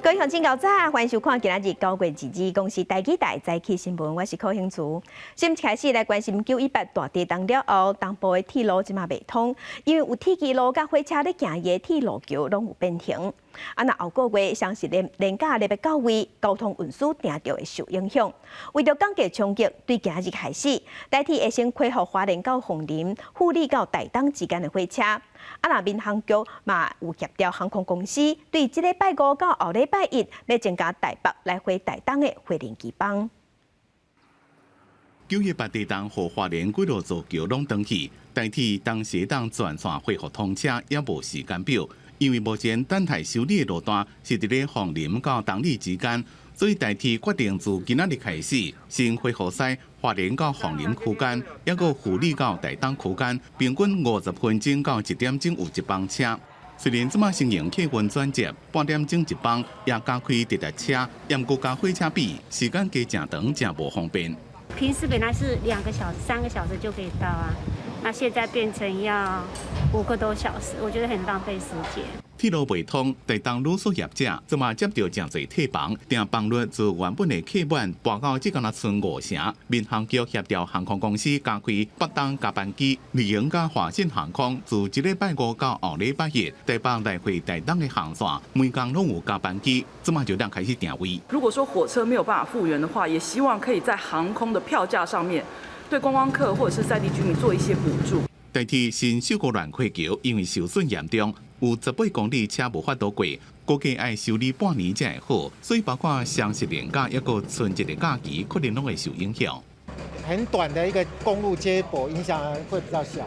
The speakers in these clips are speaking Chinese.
各位乡亲高早，欢迎收看今仔日9月2日公司台记台早起新闻，我是柯兴珠。先开始来关心918大地震了后，东部的铁路即马未通，因为有铁轨路甲火车咧行的铁路桥拢有变形。那后个月像是连假礼拜9位，交通运输定着会受影响。为着降低冲击，对今日开始，代替会先恢复花莲到凤林、富里到台东之间的火车。那民航局嘛有协调航空公司，对即礼拜5到后礼拜1要增加台北来回台东的回程机班。918地震和花莲几路座桥拢登去，代替当时当全线恢复通车也无时间表。因为目前等待修理的路段是伫咧凤林到东里之间，所以代替决定自今仔日开始，先恢复驶花莲到凤林区间，还有富里到台东区间，平均50分钟到1点钟有一班车。虽然即马新营客运转接半点钟一班，也加开直达车，但国加火车比时间加真长，真无方便。平时本来是2个小时、3个小时就可以到啊，那现在变成要5个多小时，我觉得很浪费时间。铁路未通，台东旅宿业者即马接到真侪退房，订房率自原本的客满搬到即间剩5成。民航局协调航空公司加开北东加班机，利用甲华信航空自即礼拜5到后礼拜1，台北来回台东的航线，每天拢有加班机，即马就当开始定位。如果说火车没有办法复原的话，也希望可以在航空的票价上面，对观光客或者是在地居民做一些补助。代替新秀国乱火桥，因为受损严重，有18公里车无法度过，估计要修理半年才会好，所以包括双十连假，抑个春节的假期，可能拢会受影响。很短的一个公路接驳，影响会比较小，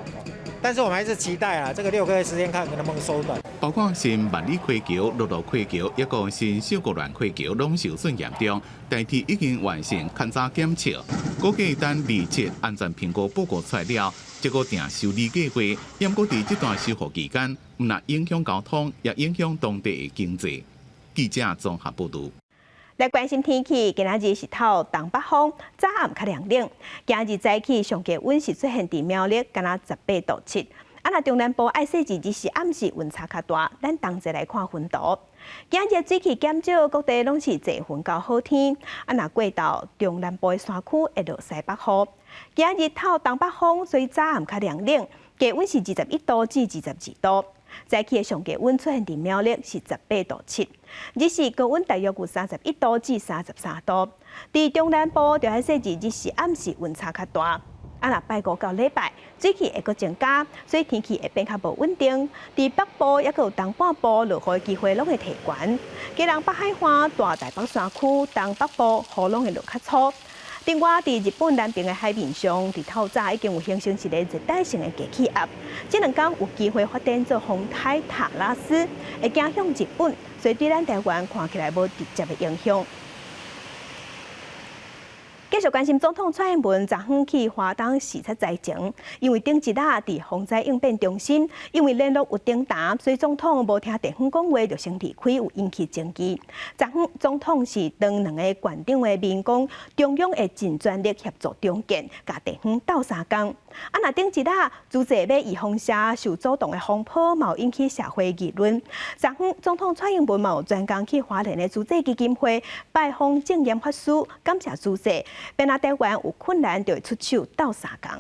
但是我们还是期待啊，这个6个月时间看能不能缩短。包括新万里火桥、陆路火桥，抑个新秀国乱火桥拢受损严重，代替已经完成勘查检测，估计等27安全评估报告出来了。结果定修理计划，也过伫这段修复期间，唔但影响交通，也影响当地的经济。记者综合报道。来关心天气，今仔日是透东北风，早暗较凉冷。今日早起上低温是出现伫苗栗，敢若18度7。那中南部爱细日是暗时温差较大，咱同齐来看温度。今日水气减少，各地拢是侪云到好天。那过到中南部的山区会落西北风。今日透东北风，所以早暗较凉冷，低温是21度至22度。早起的上低温出现伫苗栗是18度7，日时高温大约有31度至33度。伫中南部就爱细日是暗时温差较大。那拜5到礼拜，水气会阁增加，所以天气会变较无稳定。伫北部也有东半部落雨的机会拢会提悬。基隆北海岸、大台北山区、东北部雨拢会落较粗。另外，伫日本南边的海面上，伫透早已经有形成一个热带性的低气压，这2天有机会发展做风台塔拉斯，会影响日本，所以对咱台湾看起来无直接的影响。继续关心总统蔡英文昨昏去花东视察灾情，因为顶一日伫防灾应变中心，因为联络有订达，所以总统无听地方讲话就先离开，有引起争议。昨昏总统是当2个县长的面讲，中央会尽全力协助中建，甲地方斗3工。那顶一日主席要移风社受阻挡的风波，嘛引起社会议论。昨昏总统蔡英文嘛有专工去花莲的主济基金会拜访证严法师，感谢主席。变那台湾有困难，就会出手斗3工。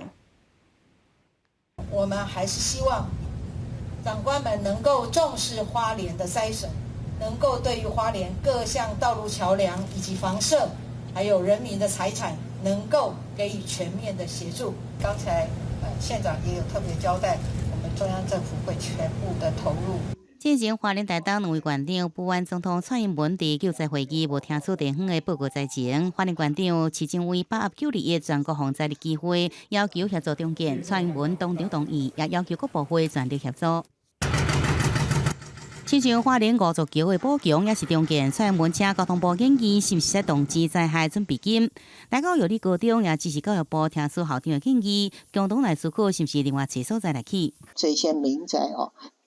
我们还是希望长官们能够重视花莲的灾损，能够对于花莲各项道路桥梁以及房舍，还有人民的财产，能够给予全面的协助。刚才县长也有特别交代，我们中央政府会全部的投入。进行花莲台东2位县长不安总统蔡英文伫救灾会议无听取地方的报告灾情，花莲县长市政为把握9日的全国防灾的机会，要求协助中建。蔡英文当场同意，也要求各部会全力协助。亲像花莲5座桥的补强，也是中建。蔡英文请交通部研议是毋是动资灾害准备金。台高有理高中也支持教育部听取校长的建议，共同来思考是毋是另外找所在来起。这些民宅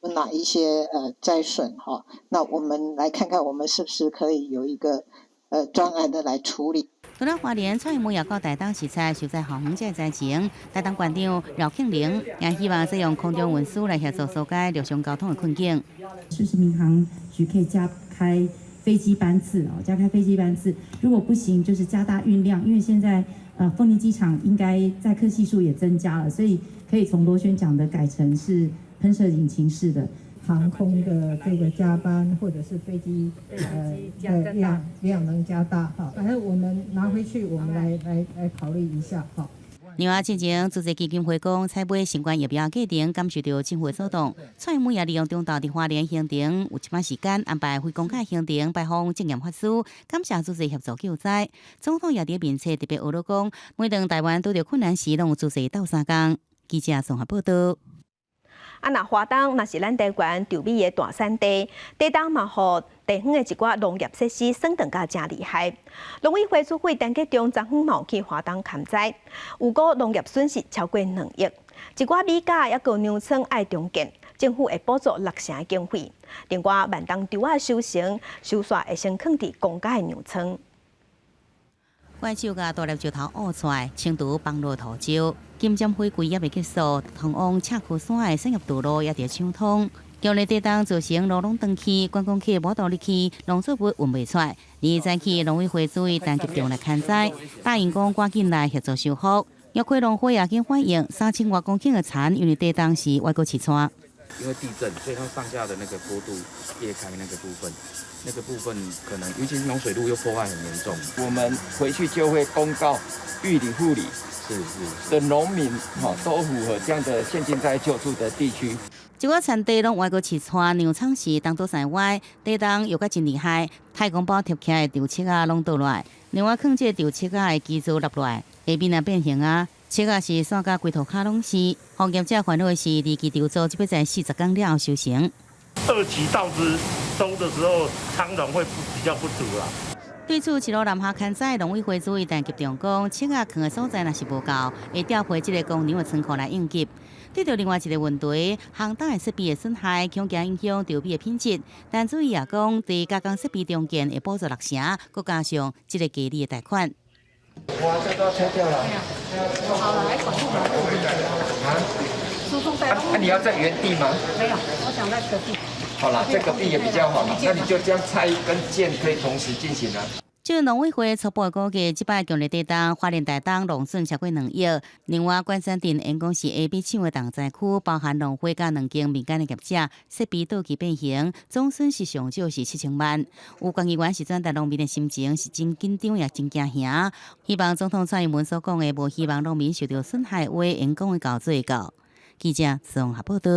有哪一些灾损那我们来看看，我们是不是可以有一个专案的来处理。除了花莲，蔡英文也到台东视察受灾后灾灾情。台东县长饶庆玲也希望使用空中运输来协助疏解陆上交通的困境。市民航局可以加开飞飞机班次哦，加开飞机班次。如果不行，就是加大运量，因为现在丰田机场应该载客系数也增加了，所以可以从螺旋桨的改成是喷射引擎式的。航空的这个加班或者是飞机的量能加大哈，反正我们拿回去，我们来考虑一下哈。另外，进前主席基金会讲，采买新冠疫苗过程感受到政府主动，蔡英文也利用中岛伫花莲行程有一半时间安排非公开行程拜访证验法师，感谢主席协助救灾。总统也伫面册特别学了讲，每当台湾拄着困难时，拢有主席斗相共。记者综合报道。那花东嘛是咱台湾稻米的大产地，地东嘛互地方的一寡农业设施算长甲真厉害。农委会主委陈吉中昨昏嘛去花东勘灾，有个农业损失超过2亿，一寡米价也个牛村爱重建，政府会补助60%的经费。另外，万东稻仔收成收煞会先放伫公家的牛村。怪兽甲大粒石头挖出来，清除崩落土石。金针花季也未结束，通往赤窟山的产业道路也伫抢通。强烈地动造成路拢断去，观光客无道入去，农作物运袂出。而早起农委会主委陈吉中来勘灾，答应讲赶紧来协助修复。约开农会也经反映，3000多公顷的田因为地动时外国起川。因为地震，所以它上下的那个坡度裂开那个部分可能，尤其是农水路又破坏很严重。我们回去就会公告玉里、护理的农民，都符合这样的现金灾救助的地区。一寡田地拢外国起川，牛场时当多山歪，地动又较真厉害，太空包贴起来的稻切啊拢倒落来，另外放这稻切啊的基础落落来，下面也变形啊。切啊是散甲规头卡拢是，行业者烦恼的是，二期稻作就要在40天了后收成。2期稻子收的时候，仓容会比较不足啦。对此，七路南下勘灾农委会主委陈吉中讲，切啊放的所在若是无够，会调配这个工人的仓库来应急。对着另外一个问题，航弹的设备的损害，恐惊影响稻米的品质。但主委也讲，在加工设备中间会补助60%，佮加上这个加利的贷款。哇，这都要拆掉了。好了，来管控保护输送带。你要在原地吗？没有，我想在隔壁。好了，在隔壁也比较好嘛，那你就这样拆跟建可以同时进行啊。据农委会初步估计，这摆强烈地动，花莲大东农损超过2亿。另外，关山镇员工是 AB 厂的重灾区，包含农会甲2间民间的业者，设备倒去变形，总损失上少是7000万。有关议员是转达农民的心情是真紧张也真惊吓，希望总统蔡英文所讲的无希望农民受到损害的话，员工会到做到。记者综合报道。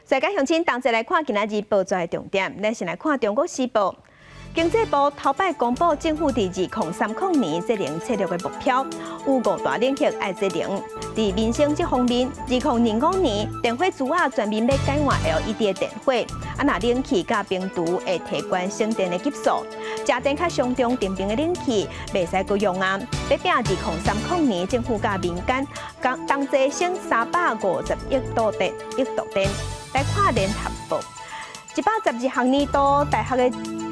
世界乡亲同齐来看今仔日报纸的重点，咱先来看《中国时报》。经济部头摆公布政府伫2030年节能策略的目标，有5大领域爱节能。伫民生这方面，2025年电火珠啊全面要改换 LED 的电火，那冷气甲冰厨会提悬省电的级数。家电较上中电冰的冷气袂使搁用啊，要拼2030年政府甲民间同齐省350亿度电。来看联合报，112学年度大学的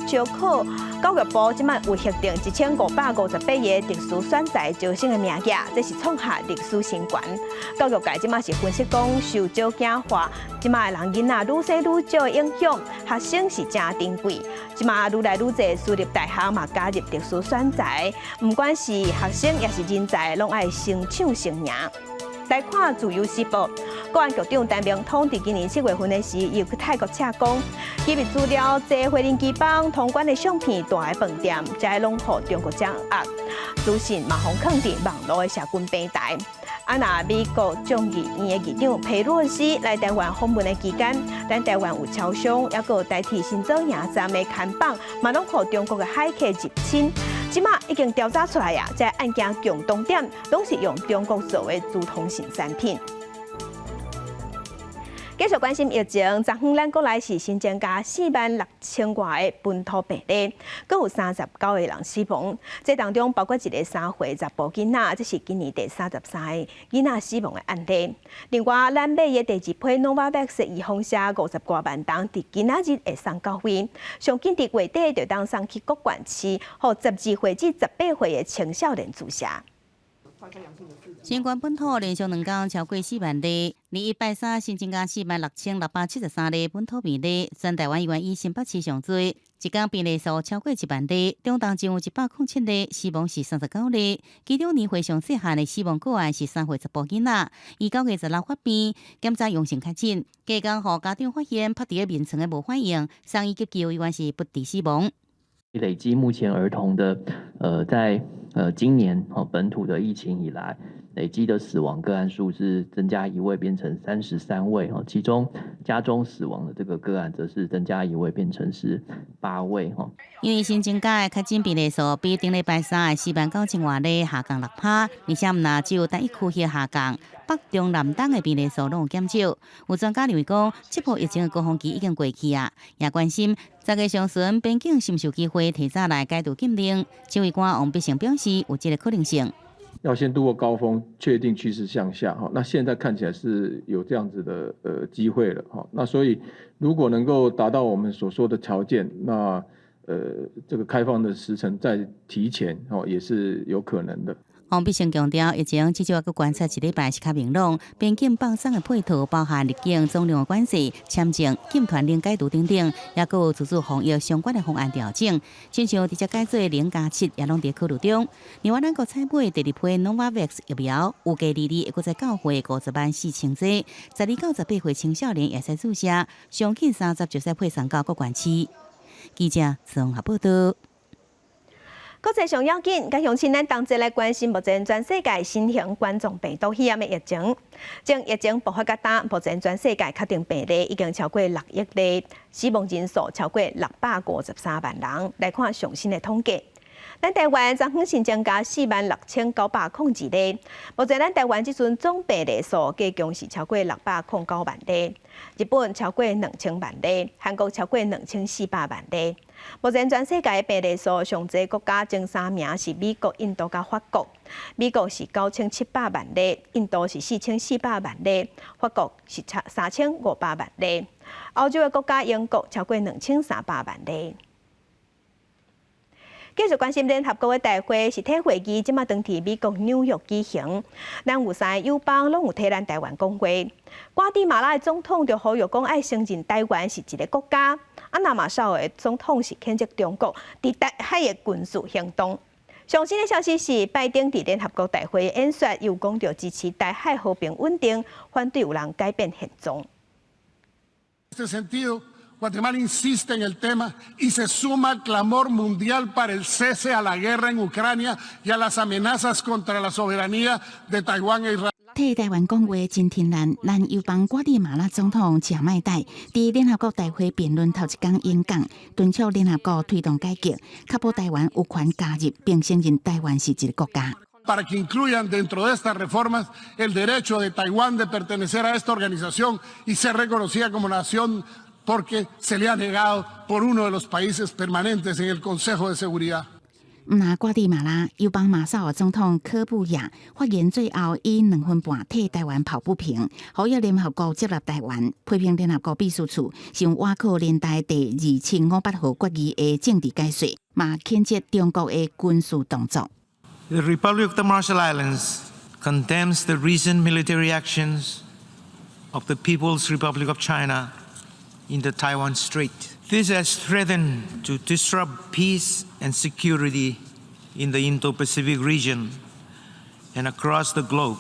招考，教育部即摆有核定1558个特殊选材招生的名额，这是创下历史新高。教育界即摆是分析讲，受招简化，即摆人囡仔愈生愈少的影响，学生是真珍贵。即摆愈来愈侪私立大学嘛加入特殊选材，不管是学生也是人才，拢爱成抢成赢。来看自由时报，国安局长陈明通伫今年7月份的时，又去泰国洽公，机密资料坐回林机帮通关的相片、大的饭店，才拢互中国掌握。资讯嘛，互放伫网络的社群平台。那美国众议院的议长佩洛西来台湾访问的期间，咱台湾有超商，也有代替新庄营站的看板，嘛拢互中国的海客入侵。即马已经调查出来呀，这案件共同点拢是用中国做的资通讯产品。继续关心疫情，昨昏咱国内是新增加46000多的本土病例，更有39个人死亡。这当中包括一个3岁查甫囡仔，这是今年第33个囡仔死亡的案例。另外，咱买的第2批 Novavax 预防车50多万单，伫今仔日会送到位，上紧伫月底就当送去各县市，予12岁至18岁的青少年注射。新冠本土连续2天超过4万例，2拜3新增加46673例本土病例，全台湾医院以新北市上多，一天病例数超过1万例，中重症有107例，死亡是39例，其中年岁上细汉的死亡个案是3岁10步囡仔，伊9月16发病，检查阳性确诊，加工互家长发现拍伫面床的无反应，送医急救，医院是不治死亡。累积目前儿童的在今年本土的疫情以来，累积的死亡个案数是增加1位，变成33位其中家中死亡的这个个案则是增加1位，变成是8位因为新增加的确诊病例数比顶礼拜3的49000多例下降6%，而且唔只有单一区域下降，北中南东的病例数拢有减少。有专家认为讲，这波疫情的高峰期已经过去啊，也关心10月上旬边境是唔是有机会提早来解除禁令。指挥官王必胜表示，有这个可能性。要先度过高峰，确定趋势向下那现在看起来是有这样子的机会了那所以如果能够达到我们所说的条件，那这个开放的时程再提前也是有可能的。王必胜强调，疫情至少要观察1礼拜是较明朗，边境放松的配套包含入境总量的管制、签证、禁团令解除等等，也佫有自主防疫相关的方案调整。亲像直接改做0+7，也拢伫考虑中。另外，咱国采买第2批 Novavax 疫苗，有计2例会佫在9岁50万4千剂，12到18岁青少年也使注射，上近30就使配上到各县市。记者综合报道。国际上要紧，甲乡亲咱同齐来关心目前全世界新型冠状病毒肺炎的疫情。从疫情爆发到今，目前全世界确定病例已经超过6亿例，死亡人数超过653万人。来看上新的统计。咱台湾昨昏新增加46901例，目前咱台湾即阵总病例数计共是超过609万例，日本超过2000万例，韩国超过2400万例。目前全世界病例数上济国家前3名是美国、印度甲法国。美国是9700万例，印度是4400万例，法国是3500万例。欧洲的国家英国超过2300万例。继续关心联合国的大会实体会议，即马当伫美国纽约举行。咱有3个友邦拢有替咱台湾讲话。瓜地马拉的总统就呼吁讲，爱承认台湾是一个国家。那马绍尔总统是谴责中国伫台海的军事行动。上新的消息是，拜登伫联合国大会演说又讲到支持台海和平稳定，反对有人改变现状。Guatemala insiste en el tema y se suma al clamor mundial para el cese a la guerra en Ucrania y a las amenazas contra la soberanía de Taiwán e Israel。替台湾讲话真天然，咱友邦瓜地马拉总统贾迈代伫联合国大会辩论头一天演讲，敦促联合国推动改革，确保台湾有权加入，并承认台湾是一个国家。Para que incluyan dentro de estas reformas el derecho de Taiwán de pertenecer a esta organización y ser reconocida como nación。porque se le ha negado por uno de los países permanentes en el Consejo de Seguridad。那瓜地马拉友邦马绍尔总统科布亚发言最后以2分半替台湾抱不平，呼吁联合国接纳台湾，批评联合国秘书处是用瓦克年代第2758号决议的政治解说，嘛谴责中国的军事动作。The Republic of the Marshall Islands condemns the recent military actions of the People's Republic of China。in the Taiwan Strait. This has threatened to disrupt peace and security in the Indo-Pacific region and across the globe.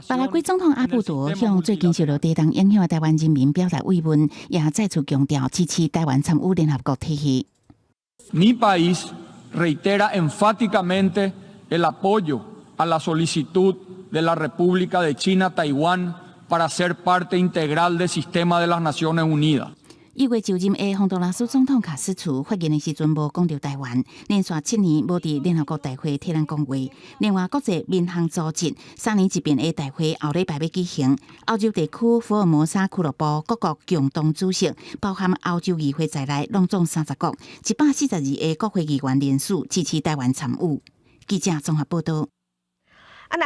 巴拉圭总统阿布多向最近受到地震影响的台湾人民表达慰问，也再次强调支持台湾参与联合国体系。Mi país reitera enfáticamente el apoyo a la solicitud de la República de China-Taiwán。para ser parte integral del sistema de las Naciones Unidas。1月就任的洪都拉斯总统卡斯楚发言的时阵无讲到台湾，连续7年无伫联合国大会替咱讲话。另外，国际民航组织3年一遍的大会后礼拜要举行。欧洲地区福尔摩沙俱乐部各国共同主席，包含欧洲议会在内，拢总30国142个国会议员联署支持台湾参与。记者综合报道。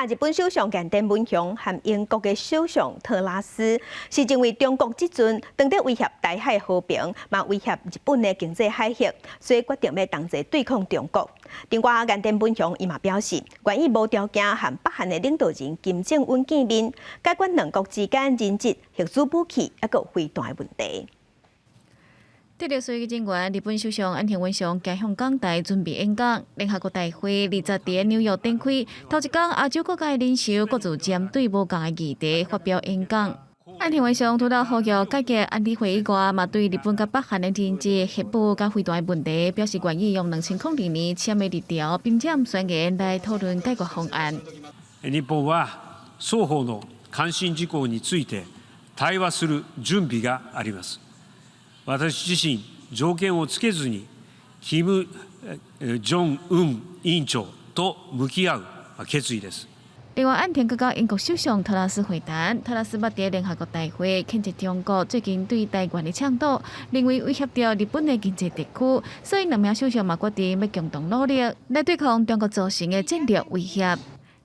日本首相岸田文雄和英国的首相特拉斯是因为中国即阵当在威胁台海和平，嘛威胁日本的经济海域，所以决定要同齐对抗中国。另外，岸田文雄伊嘛表示，愿意无条件和北韩的领导人金正恩见面，解决两国之间人质、核子武器还有飞弹的问题。第六岁嘅政员，日本首相岸田文雄加向港台准备演讲。联合国大会20伫纽约展开，头一天亚洲国家领袖各自针对无同嘅议题发表演讲。岸田文雄除了呼吁解决安理会以外，嘛对日本甲北韩嘅人质、核武甲飞弹嘅问题表示愿意用2002年签嘅日条并且宣言来讨论解决方案。日本は双方の関心事項について対話する準備があります。私自身条件をつけずにキム・ジョンウン委員長と向き合う決意です。另外，岸田佮英国首相特拉斯会谈，特拉斯捌伫联合国大会谴责中国最近对台湾的倡导，认为威胁到日本的经济地区，所以两名首相嘛决定要共同努力来对抗中国造成的战略威胁。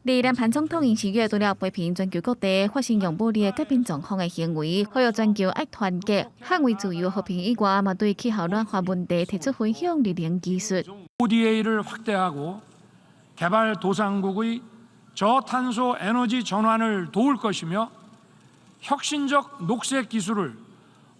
南韩总统尹锡悦除了批评全球各地发生用武力改变状况的行为，呼吁全球爱团结、捍卫自由和平以外，嘛对气候暖化问题提出分享力量技术。ODA를 확대하고 개발도상국의 저탄소 에너지 전환을 도울 것이며 혁신적 녹색 기술을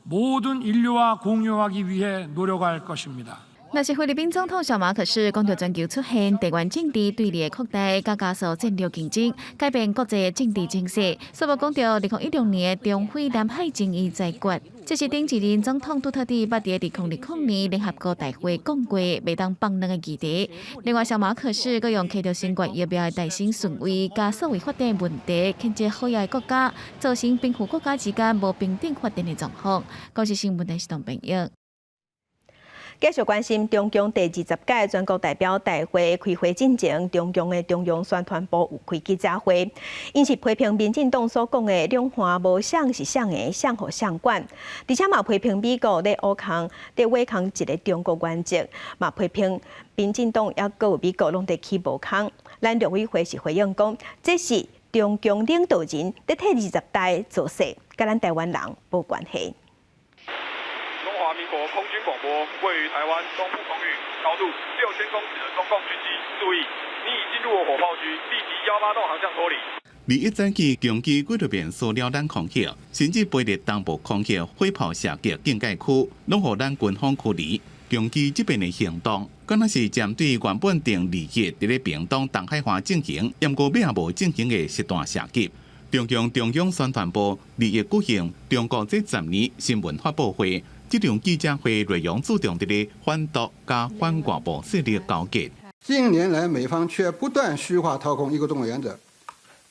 모든 인류와 공유하기 위해 노력할 것입니다. 那是菲律宾总统小马可是讲到全球出现地缘政治对立的扩大，加速战略竞争，改变国际政治形势。所以讲到2016年的中菲南海争议解决，这是顶一任总统杜特地捌伫2020年联合国大会讲过袂当放两个议题。另外，小马可是佮用摕到新冠疫苗的大新顺位，加所谓发展问题，谴责好野国家，造成贫富国家之间无平等发展的状况。高市新闻台是同朋友。继续关心中共第20届全国代表大会开会进前，中共的中央宣传部有开记者会，因是批评民进党所讲的两岸无相是相的相互相管，而且嘛批评美国咧挖空一个中国原则，嘛批评民进党也有美国拢伫起无空。咱陆委会是回应讲，这是中共领导人咧替20代做事，甲咱台湾人无关系。中华民国空军广播，位于台湾东部空域，高度6000公尺的中共军机，注意，你已进入我火炮区，立即18洞航向脱离。而一早起，攻击几多遍塑料弹空隙，甚至飞入东部空隙火炮射击境界区，拢互咱军方驱离。攻击这边的行动，敢若是针对原本定2日伫咧屏东东海岸进行，延过尾也无进行的实弹射击。中共中央宣传部2月举行中国这10年新闻发布会。这场记者会内容注重的反独加反外部势力交结。近年来，美方却不断虚化掏空一个中国原则，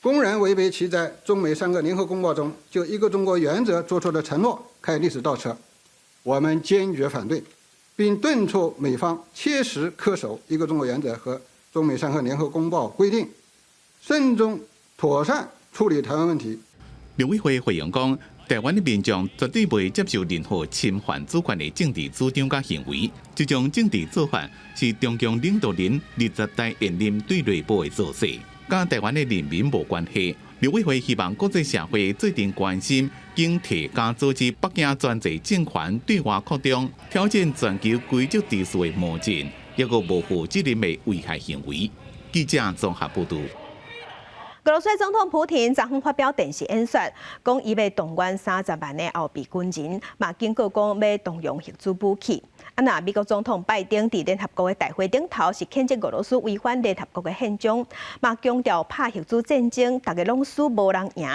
公然违背其在中美3个联合公报中就一个中国原则作出的承诺，开历史倒车。我们坚决反对，并敦促美方切实恪守一个中国原则和中美3个联合公报规定，慎重妥善处理台湾问题。陆委会回应讲。台湾的民众绝对袂接受任何侵犯主权的政治主张甲行为，这种政治做法是中共领导人20代现任对内部的做势，甲台湾的人民无关系。陆委会希望国际社会最定关心，经提加组织北京专制政权对外扩张，挑战全球规则秩序的魔镜，一个无负责任的危害行为。记者综合报道。俄罗斯总统普廷昨昏发表电视演说，讲伊要动员30万的后备军人，嘛警告讲要动用核子武器。那美国总统拜登伫联合国的大会顶头是谴责俄罗斯违反联合国的宪章，嘛强调拍核子战争，大家拢输无人赢，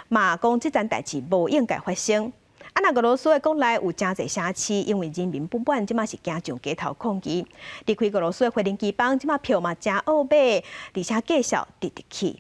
嘛讲这件代志无应该发生。那俄罗斯的国内有真侪城市，因为人民不满，即马是行上街头抗议。离开俄罗斯的飞行机帮，即马票嘛真好买，而且继续直直去。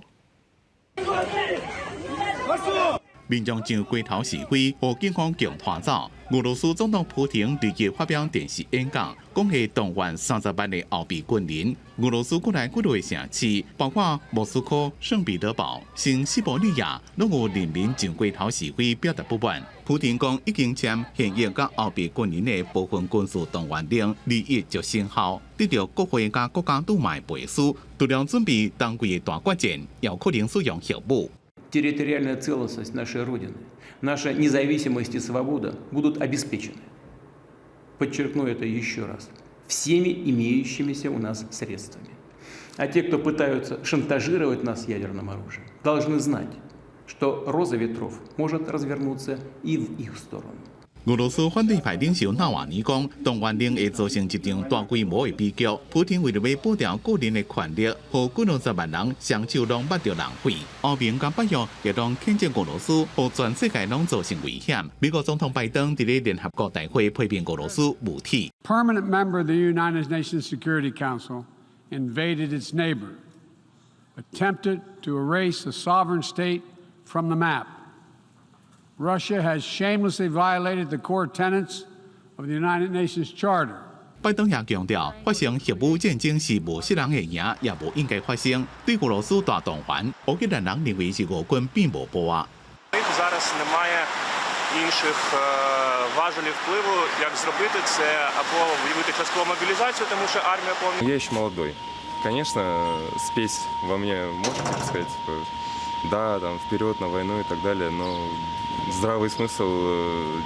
民众上街头示威，和警方共拖走。俄罗斯总统普京日前发表电视演讲，讲系动员30万的后备军人。俄罗斯国内几个城市，包括莫斯科、圣彼得堡、新西伯利亚，拢有人民上街头示威，表达不满。普京讲已经签现役甲后备军人的部分军事动员令，2月就生效，得到国会甲国家杜马的背书，除了准备当季的大决战，也可能使用核武。Территориальная целостность нашей Родины, наша независимость и свобода будут обеспечены. Подчеркну это еще раз. Всеми имеющимися у нас средствами. А те, кто пытаются шантажировать нас ядерным оружием, должны знать, что роза ветров может развернуться и в их сторону. 俄罗斯反对派领袖纳瓦尼讲，动员令会造成一场大规模的悲剧。普京为了要保障个人的权利，和几20万人双手拢捌着浪费。欧盟甲北约也拢谴责俄罗斯，和全世界拢造成危险。美国总统拜登伫咧联合国大会批评俄罗斯武体。Permanent member of the United Nations Security Council invaded its neighbor, attempted to erase a sovereign state from the map.Russia has shamelessly violated the core tenets of the United Nations Charter. 拜登也强调，发生核武战争是无色人会赢，也无应该发生。对俄罗斯大动员，乌克兰人认为是俄军并无把握。Зараз немає інших важелів впливу, як зробити це або виявити часткову мобілізацію, тому що армія повністю. Я еще молодой. Конечно, спесь во мне может, так сказать, да, там вперед на войну и так далее, но здравый смысл.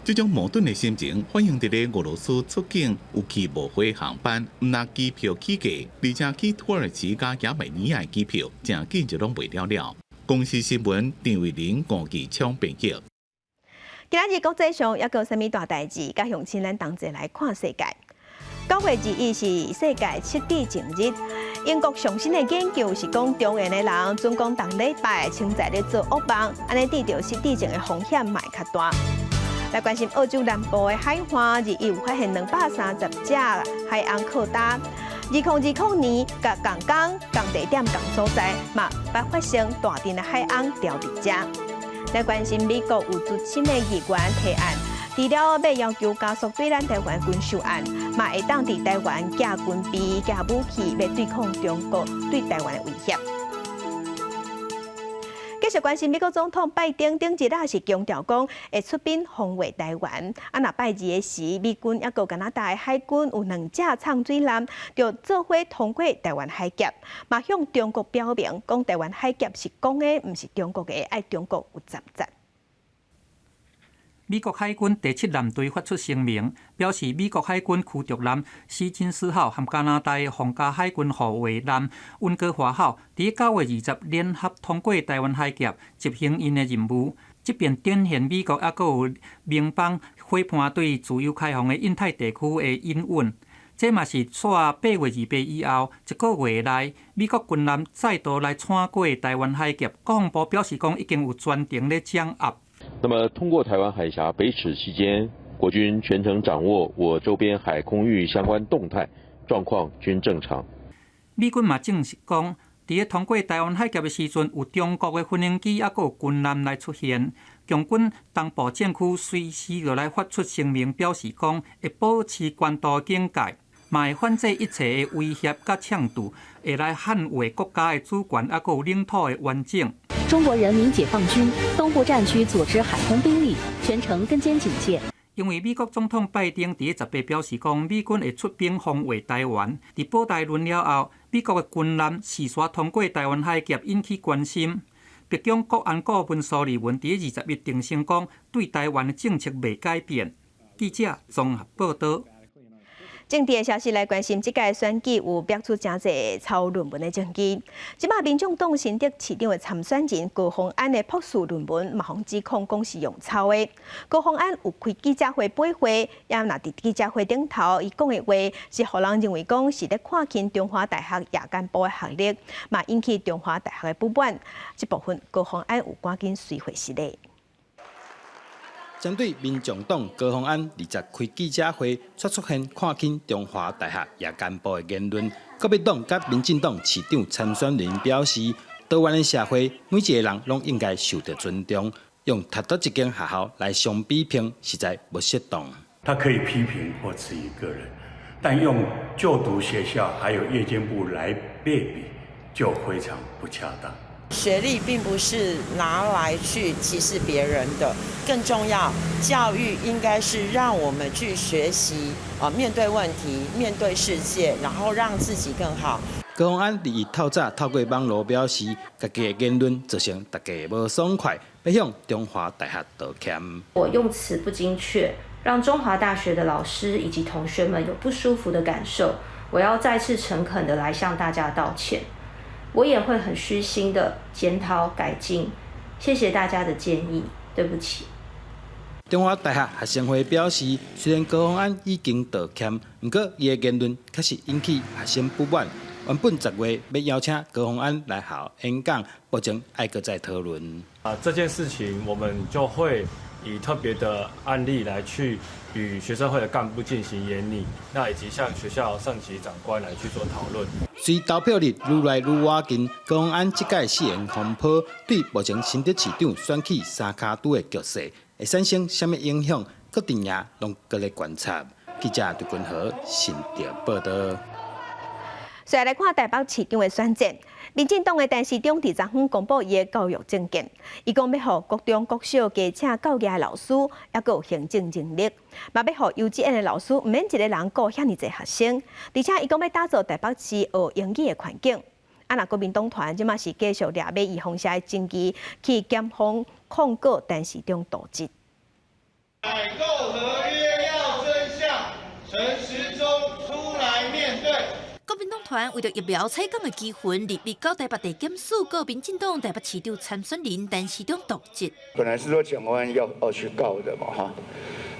这种矛盾的心情反映伫咧俄罗斯出境有去无回航班，唔但机票起价，而且去土耳其加亚美尼亚的机票，正紧就拢卖了了。公司新闻张伟林估计抢编辑。今日国际上还有啥物大代志？甲乡亲咱同齐来看世界。9月2日是世界赤地情日。英国上新的研究是讲，中原的人总共同礼拜清在咧做恶梦，安尼得到赤地症的风险嘛会较大。来关心澳洲南部的海岸，日有发现230只海鸥靠搭。2020年，甲同工、同地点、同所在，嘛捌发生大阵的海鸥掉伫遮。来关心美国有资深的议员提案，除了要要求加速对咱台湾军售案，嘛会当伫台湾架军备、架武器，来对抗中国对台湾的威胁。继续关心美国总统拜登顶一日是强调讲会出兵防卫台湾。啊，若拜二的时，美军还有加拿大的海军有2架畅水艦，就做伙通过台湾海峡，嘛向中国表明，讲台湾海峡是讲的，唔是中国的，爱中国有责任。美国海军第7舰队发出声明，表示美国海军驱逐舰西金斯号和加拿大的皇家海军护卫舰温哥华号，伫9月20联合通过台湾海峡，执行因的任务。这便展现美国还佫有盟邦伙伴对自由开放的印太地区的隐忍。这嘛是煞8月28以后1个月内，美国军舰再度来穿过台湾海峡，国防部表示讲已经有专程咧掌握。那么，通过台湾海峡北齿期间，国军全程掌握我周边海空域相关动态状况均正常。美军嘛证实讲，伫咧通过台湾海峡的时阵，有中国的飞行机还佫有军舰来出现。共军东部战区随时就来发出声明，表示讲会保持高度警戒，嘛会反制一切的威胁甲呛度，会来捍卫国家的主权还佫有领土的完整。中国人民解放军东部战区组织海空兵力全程跟监警戒。因为美国总统拜登伫18表示讲，美军会出兵防卫台湾。伫保台论了后，美国的军舰时刷通过台湾海峡，引起关心。白宫国安顾问苏利文伫20日定性讲，对台湾的政策未改变。记者综合报道。政治的消息来关心，这届选举有标出真侪抄论文的证据。即马民众党新竹市长的参选人高虹安的博士论文，嘛互指控讲是用抄的。高虹安有开记者会背回，也若伫记者会顶头，伊讲的话是互人认为讲是咧看轻中华大学夜间部的学历，嘛引起中华大学的不满。这部分高虹安有赶紧随回实例。针对民众党高虹安20开记者会，却出现看轻中华大学夜间部的言论，国民党甲民进党市长参选人表示，台湾的社会每一个人拢应该受到尊重。用读到一间学校来相比拼，实在不适当。他可以批评或质疑个人，但用就读学校还有夜间部来类比，就非常不恰当。学历并不是拿来去歧视别人的，更重要，教育应该是让我们去学习面对问题，面对世界，然后让自己更好。高虹安伫透早透过网络表示，家己的言论造成大家无爽快，要向中华大学道歉。我用词不精确，让中华大学的老师以及同学们有不舒服的感受，我要再次诚恳的来向大家道歉。我也会很虚心的检讨改进，谢谢大家的建议，对不起。中华大学学生会表示，虽然高虹安已经道歉，不过伊的言论确实引起学生不满。原本10月要邀请高虹安来校演讲，目前还搁再讨论。这件事情我们就会以特别的案例来去与学生会的干部进行研拟，那以及向学校上级长官来去做讨论。随投票日愈来愈接近，高虹安这届誓言风波对目前新竹市长选举三脚督的局势会产生什么影响？各地也拢搁咧观察。记者杜君豪新竹报道。再来看台北市长的选战，民进党的陈时中伫昨昏公布伊的教育政见，伊讲要互国中、国小加请教育的老师，还佫有行政能力，嘛要互幼稚园的老师毋免一个人顾遐尼侪学生，而且伊讲要打造台北市学英语的环境。若国民党团即马是继续掠要以方式的政绩去检方控告陈时中渎职。采购合约要真相，陈时中出来面对。国民党团为着疫苗采购的机会，入密到台北地检署告民进党台北市长参选人陈时中渎职。本来是说蒋万安要去告的嘛哈，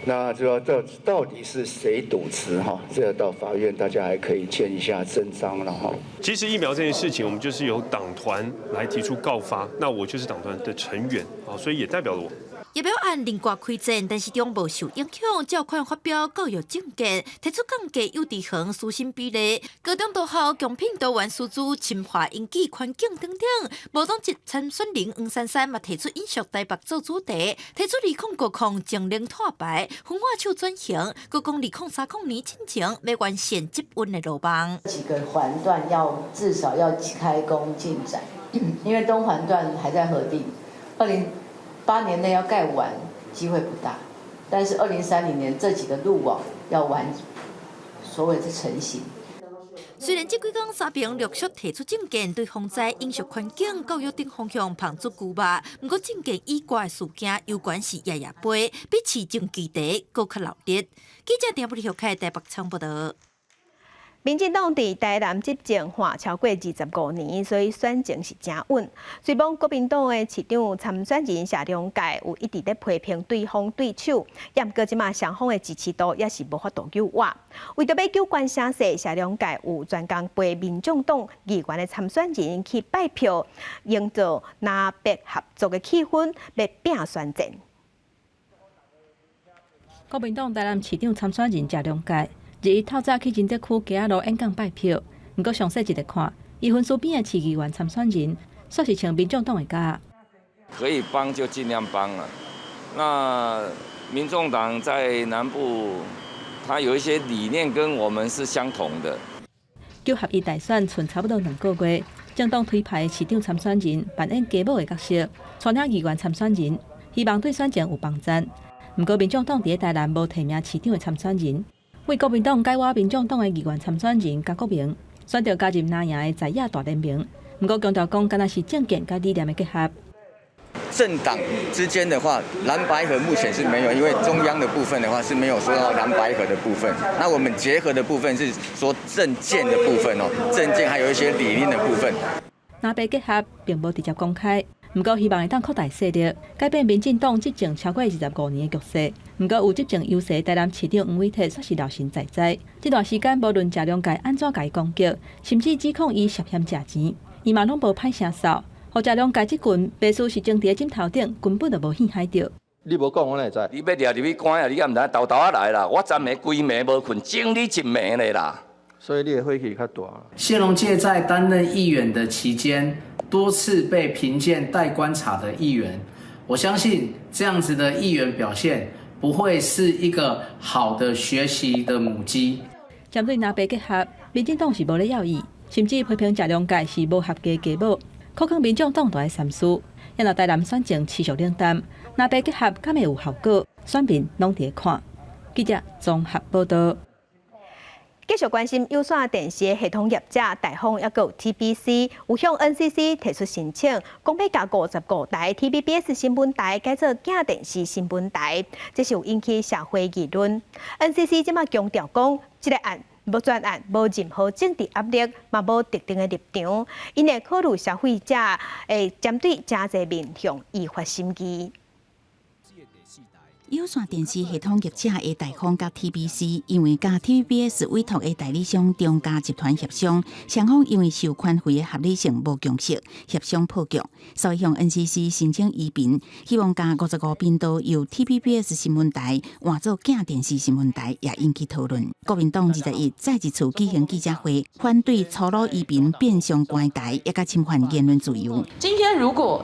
那就说这到底是谁赌词哈？这个到法院大家还可以签一下真章了哈。其实疫苗这件事情，我们就是由党团来提出告发，那我就是党团的成员啊，所以也代表了我。疫苗案另挂开战，但是中无受影响，照款发表教育政见，提出降低幼稚园师生比例，高中大校强聘多元师资，深化英语环境等等。无党籍参选人黄珊珊嘛提出引述台北做主题，提出2090净零碳排、焚化厂转型，佮讲2030年进前要完善集运的路棒。几个环段要至少要开工进展，因为东环段还在核定，2008年内要盖完机会不大，但是2030年这几个路网要完所谓的成型。虽然这几天三边陆续提出政见，对防灾、饮食环境、教育等方向碰出巨擘，不过政见以外的事件有关是夜夜杯，比市政基地更较热烈。记者电报里开台北仓报道。民进党伫台南执政化超过25年，所以选情是真稳。虽讲国民党的市长参选人谢龙介有一直咧批评对方对手，也毋过即马双方的支持度也是无法度救活。为着要救关声势，谢龙介有专工陪民众党议员的参选人去拜票，营造南北合作的气氛，要拼选战。国民党台南市长参选人谢龙介。日透早去仁德区街仔路演讲拜票，不过详细一个看，伊分数边的市议员参选人，煞是穿民众党的甲。可以帮就尽量帮了。那民众党在南部，他有一些理念跟我们是相同的。九合一大选剩差不多2个月，政党推派的市长参选人扮演家母的角色，带领议员参选人，希望对选情有帮助。不过民众党伫台南无提名市长的参选人。为国民党改挖民众党的议员参选人江国明，选择加入南营的在野大联盟。不过强调讲，敢若是政见甲理念的结合。政党之间的话，蓝白合目前是没有，因为中央的部分的话是没有说到蓝白合的部分。那我们结合的部分是说政见的部分哦，政见还有一些理念的部分。南北结合并无直接公开。不过希望会当扩大势力，改变民进党执政超过25年的局势。不过有执政优势台南市长黄伟哲却是老神在在。这段时间无论谢龙介安怎甲伊攻击，甚至指控伊涉嫌食钱，伊嘛拢无歹声扫。互谢龙介这群白事是政治的枕头顶，根本就无陷害着。你无讲我哪会知？你要抓入去关啊！你也唔知豆豆啊来啦！我昨暝规暝无困，整你一暝咧啦。所以你的火气较大。谢龙介在担任议员的期间，多次被评鉴待观察的议员，我相信这样子的议员表现不会是一个好的学习的母鸡。针对南北结合，民进党是无咧要义，甚至批评郑良介是无合格家母，可能民众党大三思。因为台南选情持续冷淡，南北结合敢会有效果，选民拢伫看。记者综合报道。继续关心有线电视系统业者大方，也有 TBC 有向 NCC 提出申请，讲要甲55台 TVBS 新闻台改做镜电视新闻台，这是有引起社会议论。NCC 即马强调讲，这个案无专案，无任何政治压力，嘛无特定的立场，因会考虑消费者会针对真侪面向依法审议。有线电视系统业者的大方甲 TBC， 因为甲 TVBS 委托的代理商中嘉集团协商，双方因为收款费的合理性无共识，协商破局，所以向 NCC 申请移频，希望甲55频道由 TVBS 新闻台换做镜电视新闻台，也引起讨论。国民党21再一次举行记者会，反对粗鲁移频变相关台，也甲侵犯言论自由。今天如果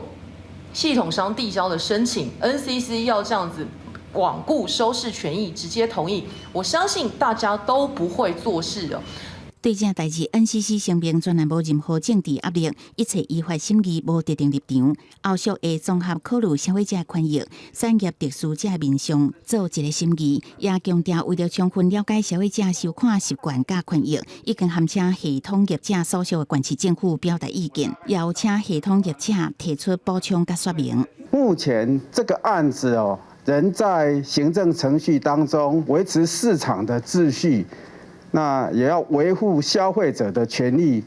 系统商递交的申请 ，NCC 要这样子罔顾收视权益，直接同意，我相信大家都不会做事的。对这代志 ，NCC 声明全然无任何政治压力，一切依法审议，无特定立场。后续会综合考虑消费者权益、产业特殊者面向做一个审议，也强调为了充分了解消费者收看习惯甲权益，已经函请系统业者所属的县市政府表达意见，也有请系统业者提出补充甲说明。目前这个案子仍在行政程序当中，维持市场的秩序，那也要维护消费者的权利，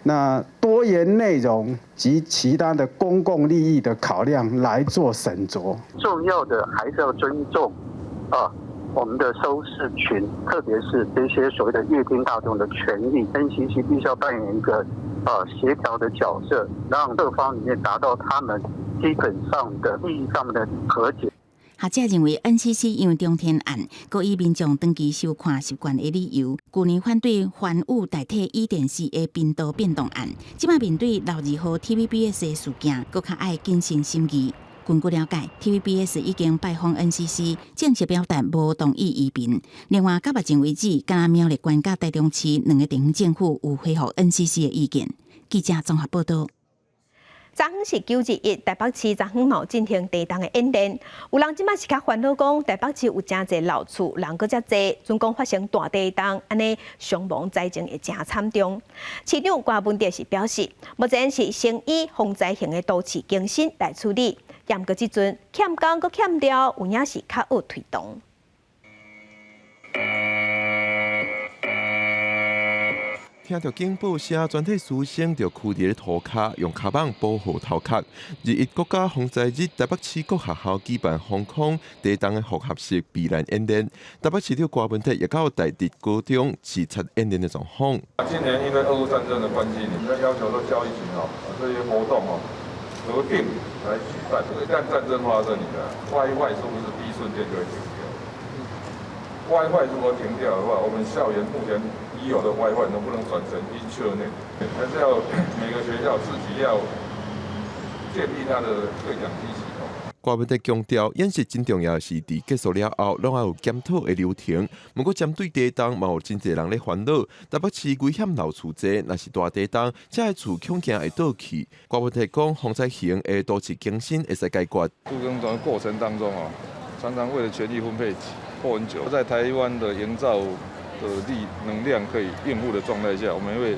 那多元内容及其他的公共利益的考量来做审酌。重要的还是要尊重我们的收视群，特别是这些所谓的乐听大众的权益。NCC 必须要扮演一个协调的角色，让各方里面达到他们基本上的利益上面的和解。学者认为 ，NCC 因为中天案，故以民众长期收看习惯的理由，去年反对环宇代替伊电视的频道变动案，即摆面对62号 TVBS 的事件，佫较爱谨慎审议。根据了解 ，TVBS 已经拜访 NCC， 正式表达无同意移频。另外，到目前为止，敢苗栗县甲台中市两个地方政府有回复 NCC 的意见。记者综合报道。昨昏是9日1，台北市昨昏有进行地动的演练。有人即马是较烦恼讲，台北市有真侪老厝，人搁遮侪，总共发生大地动，安尼伤亡灾情会真惨重。市长郭文哲是表示，目前是先以防灾型的都市更新来处理，也毋过即阵欠工搁欠料，有影是较有推动。听到警报声，全体师生就徛伫咧涂骹，用卡棒保护头壳。21国家防灾日，台北市各学校举办防空地动的复合式避难演练。台北市长郭文哲也到台地高中视察演练的状况。今年因为俄乌战争的关系，你们要求说教育群这些活动合并来举办。一旦战争发生，你的 WiFi 是不是第一瞬间就会停掉？WiFi 如果停掉的话，我们校园目前已有的 WiFi 能不能转成 Internet？ 还是要每个学校自己要建立它的对讲机系统。郭文哲强调，演习真重要是伫结束了后，拢要有检讨的流程。不过针对地动，嘛有真侪人咧烦恼。台北市危险老厝济，若是大地动，这个厝恐惊会倒去。郭文哲讲，防灾型的都市更新会使解决。都更的过程当中常常为了权力分配拖很久，在台湾的营造的能量可以应付的状态下，我们会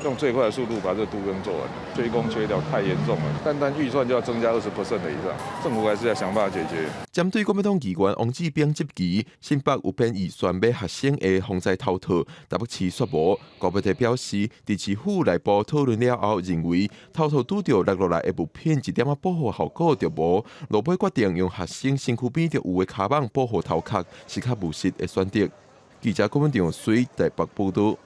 用最快的速度把这个都更做完。缺工缺料太严重了，单预算就要增加20%的以上，政府还是要想办法解决。针对国民党议员王志斌质疑新北有编预算买学生的防灾头套，台北市说无。郭文哲表示，伫市府内部讨论了后，认为头套拄着落落来的物品一点保护效果就无，落尾决定用学生身躯边就有的卡棒保护头壳，是较务实的选择。记者郭文章随台北报道。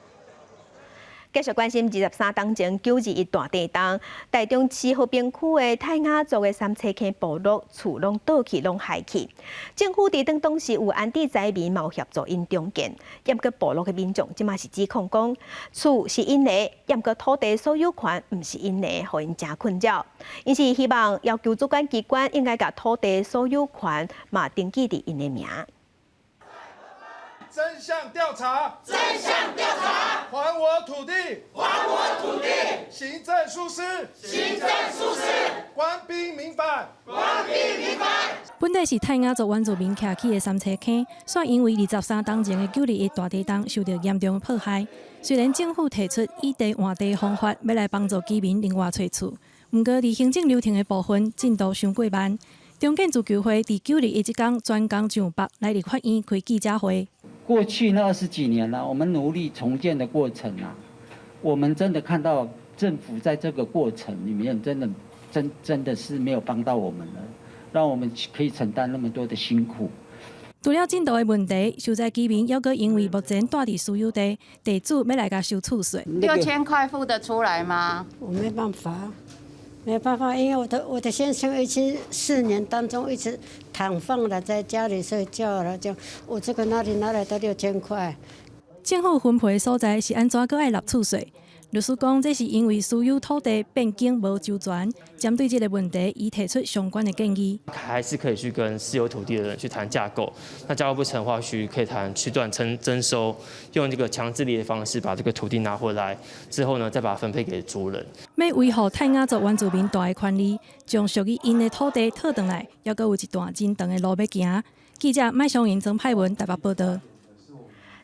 继续关心23当前921大地震，台中市和平区的泰雅族的三车坑部落厝拢倒去，拢害去。政府伫当时有安置灾民，嘛有协助因重建。抑过部落的民众即马是指控讲，厝是因的，抑过土地所有权毋是因的，互因真困扰。因是希望要求主管机关应该甲土地所有权嘛登记伫因的名。真相调查，真相调查，还我土地，还我土地，行政疏失，行政疏失，官兵民反，官兵民反。本地是泰雅族原住民徛起的三车坑，却因为23当前的921大地震受到严重破坏。虽然政府提出以地换地方法，要来帮助居民另外找厝，不过伫行政流程的部分进度伤过慢。中建自救会伫921这天专工上北来立法院开记者会。过去那20几年了，我们努力重建的过程啊，我们真的看到政府在这个过程里面，真的是没有帮到我们了，让我们可以承担那么多的辛苦。除了进度的问题，受灾居民还阁因为目前住伫私有地，地主要来甲收厝税。6000块付得出来吗？我没办法。没办法，因为我的先生4年当中一直躺放了，在家里睡觉了，就我这个哪里拿来的6000块？政府分配所在是安怎阁爱纳厝税？律师讲，这是因为私有土地变更无周全。针对这个问题，已提出相关的建议。还是可以去跟私有土地的人去谈架构。那架构不成的话，许可以谈区段征收，用这个强制力的方式把这个土地拿回来，之后呢，再把它分配给族人。要维护泰雅族原住民大的权利，将属于因的土地讨回来，还阁有一段真长的路要行。记者麦尚银曾派文台北报道。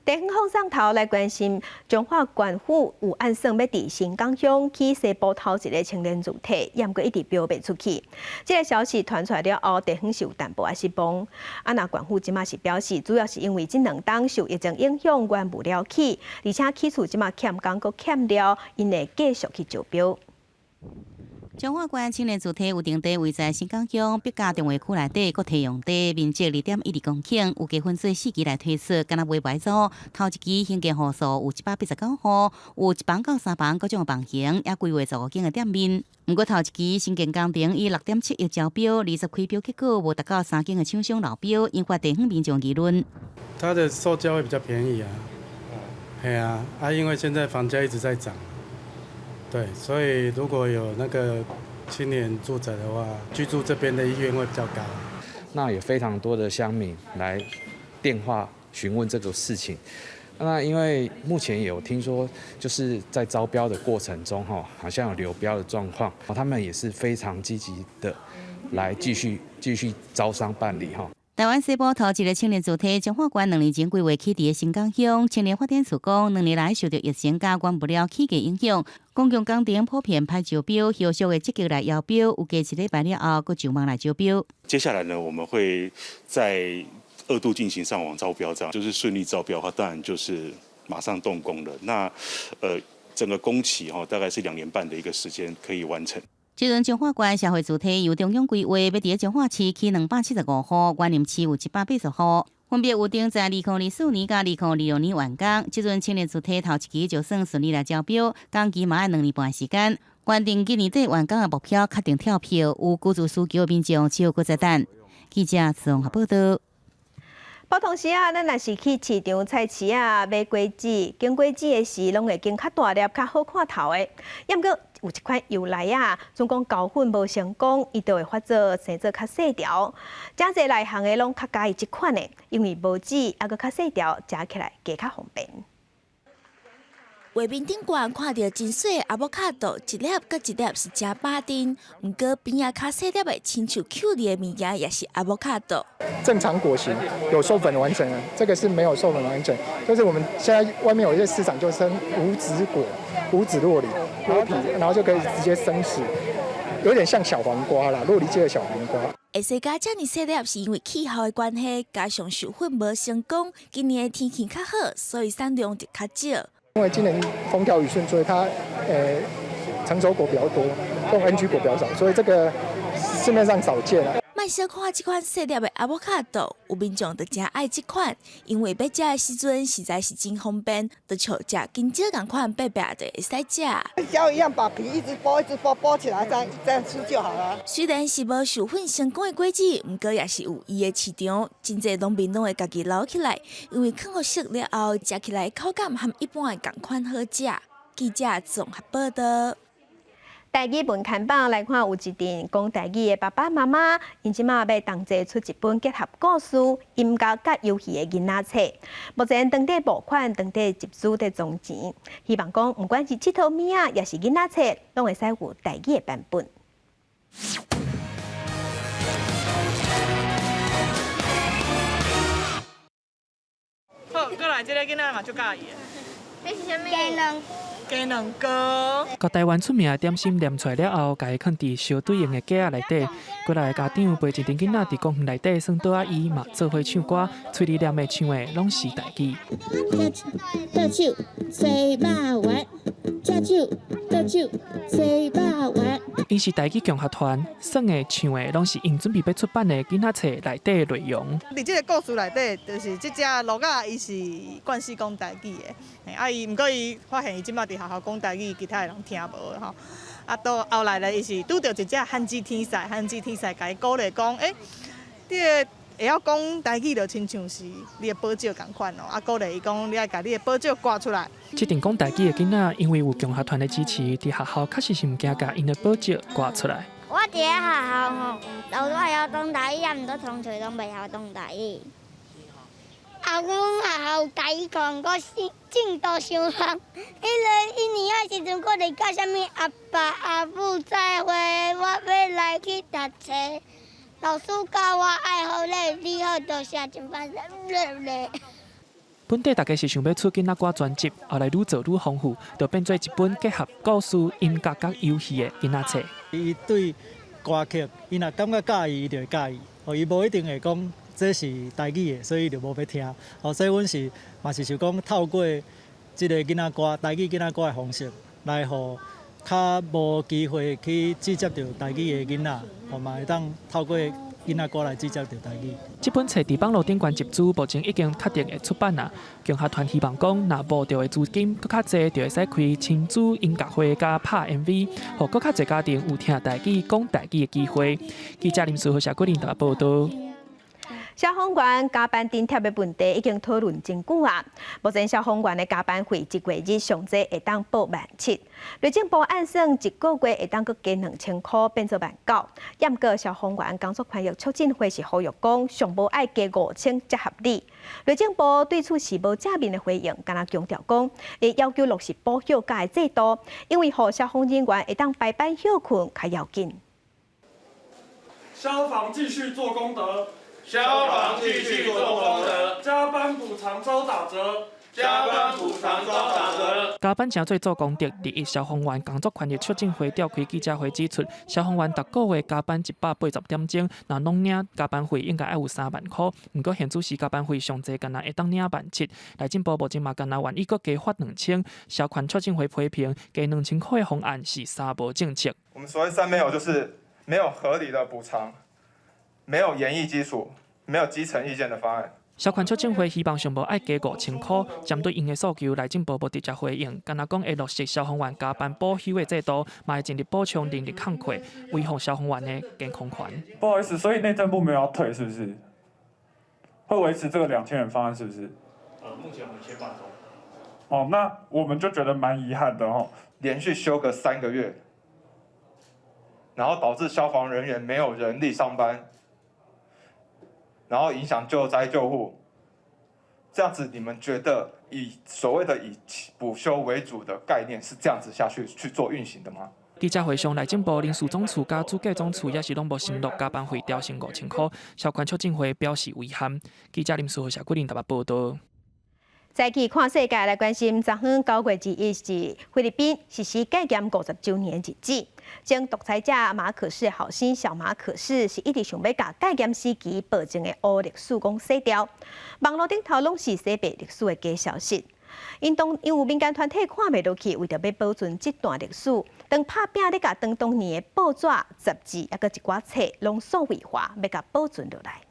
地方风上头来关心，彰化县府有按算要伫新港乡去西部头一个青年主体，也毋过一直标袂出去。这个消息传出来了后，地方是有淡薄仔失望。那县府即马是表示，主要是因为这2档受疫情影响，原不了起，而且起厝即马欠工阁欠了，因会继续去招标。彰化县青年主体有定地位在新港乡北家中华区内底，阁提用地面积2.12公顷，有加分做4期来推出，敢若袂歹做。头一期兴建户数有189户，有1房到3房各种房型，也规划15间的店面。不过头一期兴建工程以6.7亿招标，20开标结果无达到3间的厂商流标，引发地方民众议论。它的售价会比较便宜啊，因为现在房价一直在涨。对，所以如果有那个青年住宅的话，居住这边的意愿会比较高。那有非常多的乡民来电话询问这个事情。那因为目前有听说，就是在招标的过程中，好像有流标的状况，他们也是非常积极的来继续招商办理哈。台湾西部头一个青年主体，彰化县2年前规划起伫新港乡青年发展处讲，2年来受到疫情加关不了起价影响，公共工程普遍歹招标，后续会积极来邀标，有加1礼拜了后，佫上网来招标。接下来呢，我们会在2度进行上网招标，这样就是顺利招标的话，当然就是马上动工了。那整个工期大概是2年半的一个时间可以完成。即阵彰化县社会主体由中央规划，要伫彰化市起275户，园林市有180户，分别有定在2024年甲2026年完工。即阵青年主体头一期就算顺利来招标，工期嘛要2年半时间。原定今年底完工的目标确定跳票，有居住需求的民众只有搁在等。记者自综合报道。不同时咱若是去市场菜市买果子，经果子的时，拢会经较大粒、较好看头的。毋过有一款油梨总讲交混无成功，伊就会发做生做较细条。真侪内行的拢较介意这款的，因为无籽，搁较细条，食起来加较方便。画面顶悬看到真水阿波卡豆，一粒甲一粒是真巴丁，毋过边仔较细粒的亲像 Q 里的物件也是阿波卡豆。正常果型有授粉完成了，这个是没有授粉完成，就是我们现在外面有一些市场就生无籽果、无籽酪梨剥皮，然后就可以直接生食，有点像小黄瓜啦，酪梨界的小黄瓜。会使加这么细粒，是因为气候的关系，加上授粉无成功，今年的天气较好，所以产量就较少。因为今年风调雨顺，所以它成熟果比较多，这种 NG 果比较少，所以这个市面上少见。卖看小看这款细粒的阿波卡豆，有民众就真爱这款，因为要食的时阵实在是真方便，就像食金蕉同款白白的会使食。胶一样把皮一直剥起来，这样吃就好了。虽然是无授粉成功的果子，不过也是有伊的市场。真侪农民拢会家己留起来，因为放好熟了后，食起来口感和一般的同款好食。记者综合报道。台语文刊榜来看，有一阵讲台语的爸爸妈妈，因即马要同齐出一本结合故事、音乐甲游戏的囡仔册。目前当地募款、当地集资在种钱，希望讲不管是这套物仔，也是囡仔册，拢会使有台语的版本。好，过来，这个囡仔嘛就介意的。这是啥物？鸡卵糕。到台湾出名的点心念出来了后，家己放伫小对应的架内底，过来家长陪一阵囡仔伫公园内底耍倒仔椅嘛，做伙唱歌，嘴里念的唱的拢是台语。倒手，洗肉丸，吃手，倒手，洗肉丸。因是台语强合团，耍的唱的拢是因准备要出版的囡仔册内底的内容。伫这个故事内底，就是这只鹿仔，伊是惯势讲台语的，啊伊毋过伊发现伊即马伫学校讲台语，其他的人听无的吼。啊，到后来咧，伊是拄到一只汉字天才，汉字天才甲伊鼓励讲，你会晓讲台语，就亲像是你的宝石共款哦。啊，鼓励伊讲，你爱甲你的宝石挂出来。这阵讲台语的囡仔，因为有强学团的支持，伫学校确实是毋惊甲因的宝石挂出来。我伫咧学校吼，老师晓讲台语，也毋过同学拢袂晓讲台语。啊，阮学校台语课我进度伤项，一年仔时阵，我伫教啥物阿爸阿母再会，我要来去读册。老师教我爱好咧，你好多谢，真办咧。本地大家是想要出囡仔歌专辑，后来愈做愈丰富，就变做一本结合故事、音乐甲游戏的囡仔册。伊对歌曲，伊若感觉介意，伊就会介意。伊无一定会讲这是台语的，所以就无要听。所以阮是嘛是想讲透过即个囡仔歌、台语囡仔歌的方式，来互较无机会去接触到台语的囡仔，嘛会当透过囡仔歌来接触到台语。这本册伫网络顶悬集资，目前已经确定会出版啦。强学团希望讲，若募到的资金搁较济，就会使开亲子音乐会加拍 MV， 互搁较济家庭有听台语、讲台语的机会。记者林书豪、谢桂林台报道。消防员加班津贴的问题已经讨论真久啊！目前消防员的加班费一月日上济会当报17000，内政部按算一个月会当搁加2000块，变做19000。也毋过消防员工作权益促进会是呼吁讲，上无爱加5000才合理。内政部对此是无正面的回应，敢若强调讲，会要求落实保休假的制度，因为互消防人员会当排班休困较要紧。消防继续做功德。消防继续做功德，加班补偿遭打折，加班补偿遭打折。加班诚做做功德。第一，消防员工作权益促进会召开记者会指出，消防员逐个月加班180点钟，若拢领加班费应该要有3万块。不过现主时加班费上济敢若会当领17000。内政部目前嘛敢若愿意搁加发2000。消权促进会批评加2000块的方案是三无政策。我们所谓3没有，就是没有合理的补偿。没有研议基础、没有基层意见的方案。消权促进会希望上无爱加5000块，针对因的诉求，内政部无直接回应，敢若讲会落实消防员加班保休的制度，嘛会尽力补偿人力坎坷，维护消防员的健康权。不好意思，所以内政部没有要退，是不是？会维持这个2000元方案，是不是？目前我们切换中。哦，那我们就觉得蛮遗憾的哦，连续休个3个月，然后导致消防人员没有人力上班。然后影响救灾救护，这样子你们觉得所谓的以补休为主的概念是这样子下去做运行的吗？记者会上，内政部人事总处甲主计总处也是拢无承诺加班费调成5000块，消权促进会表示遗憾。记者林书豪、谢桂林台北报道。再去看世界来关心，昨天9月1日是菲律宾实施戒严50周年日子。前独裁者马可仕的后生小马可仕是一直想要把戒严时期暴政的黑历史讲洗掉，网络顶头拢是洗白历史的假消息。因为民间团体看袂落去，为着要保存这段历史，当拍拼咧，甲当年的报纸、杂志，抑个一寡册，拢数位化，要甲保存落来。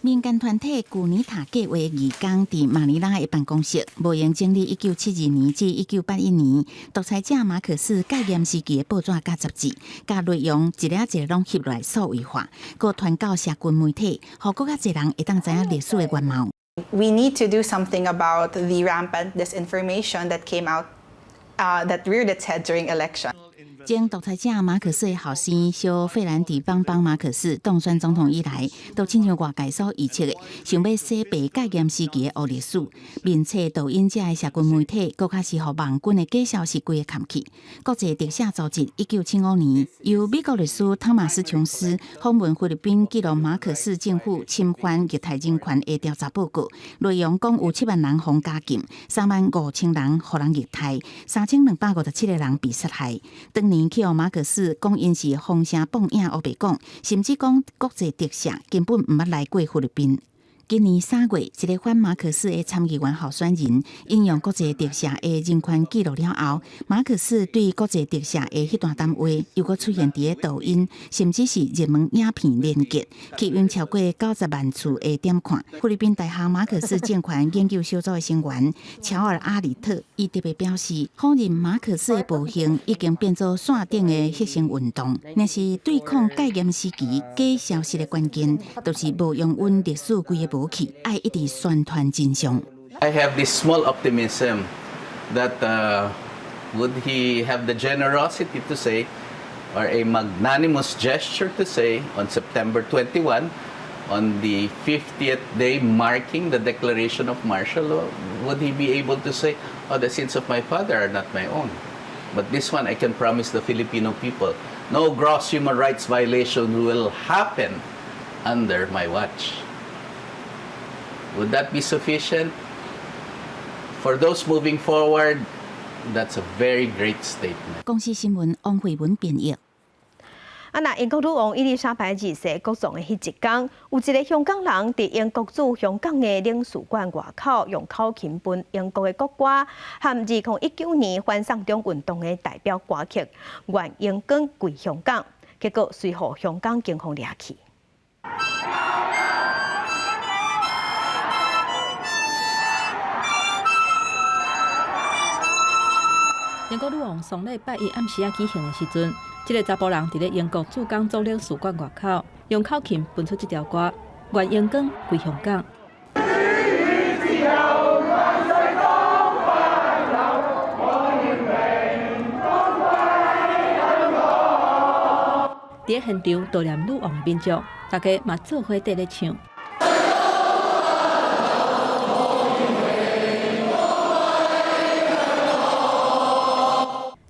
民间团体去年塔计划义工伫马尼拉的办公室，无用整理1972年至1981年独裁者马可斯戒严时期的报纸甲杂志，甲内容一个一个拢翕落来数位化，佮传到社群媒体，互更较侪人会当知影历史的原貌。We need to do something about the rampant disinformation that came out, that reared its head during election. 前独裁者马可斯的后生小费兰迪邦马可斯当选总统以来，都亲像外界所预测的，想要洗白戒严时期的黑历史，并且导引这的社群媒体，更较是互网军的假消息规个砍去。国际特赦组织1975年由美国律师汤马斯琼斯访问菲律宾，记录马可斯政府侵犯虐待人权的调查报告，内容讲有7万人被加禁，35000人被人虐待，3257个人被杀害。当年去互马可斯讲因是风声放映黑白讲，甚至讲国际特赦根本毋捌来过菲律宾。今年3月，一个反马可斯的参议员候选人引用国际特赦的人权记录了后，马可斯对国际特赦的迄段谈话又搁出现伫个抖音，甚至是热门影片连结，吸引超过90万次的点看。菲律宾大学马可斯政权研究小组的成员乔尔阿里特伊特别表示，否认马可斯的暴行已经变作线顶的血腥运动，若是对抗戒严时期假消息的关键，就是无用阮历史规个。爱一直宣传真相。I have this small optimism that would he have the generosity to say, or a magnanimous gesture to say, on September 21, on the 50th day marking the declaration of martial law, would he be able to say, "Oh, the sins of my father are not my own"? But this one, I can promise the Filipino people, no gross human rights violation will happen under my watch. Would that be sufficient? For those moving forward, that's a very great statement. 公司新闻王慧文编译。那英国女王伊丽莎白二世国葬的迄一天，有一个香港人伫英国驻香港的领事馆外口用口琴喷英国的国歌，和2019年反送中运动的代表歌曲《愿英光归香港》，结果随后香港警方抓去。英国女王丧礼拜一暗时举行的时阵，这个查甫人伫咧英国驻港总领事馆外口，用口琴喷出这条歌《愿英光归香港》。伫现场悼念女王的民众，大家嘛做伙伫咧唱。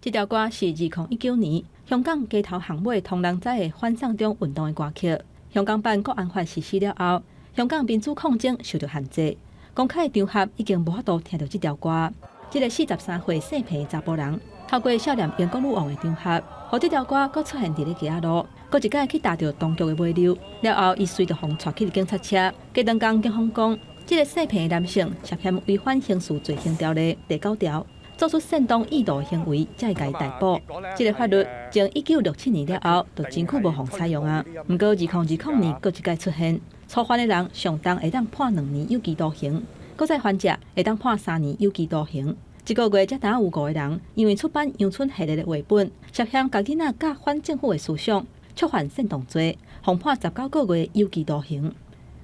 这条歌是2019年香港街头巷尾同人知的反送中运动的歌曲。香港版国安法实施了后，香港民主抗争受到限制，公开的场合已经无法度听到这条歌。这个43岁姓皮的查甫人，透过悼念英国女王的场合，让这条歌搁出现伫咧街仔路，搁一摆去踏到当局的尾流。了后，伊随着被带去警察车。隔两天，警方讲，这个姓皮的男性涉嫌违反刑事罪行条例第9条。做出煽动意图的行为，才会甲伊逮捕。这个法律从1967年了后，就真久无互采用啊。不过2020年搁一届出现，触犯的人上重会当判2年有期徒刑，搁再犯者会当判3年有期徒刑。一个月才有5个人，因为出版阳春系列的绘本，涉嫌甲囡仔教反政府的思想，触犯煽动罪，共判19个月有期徒刑。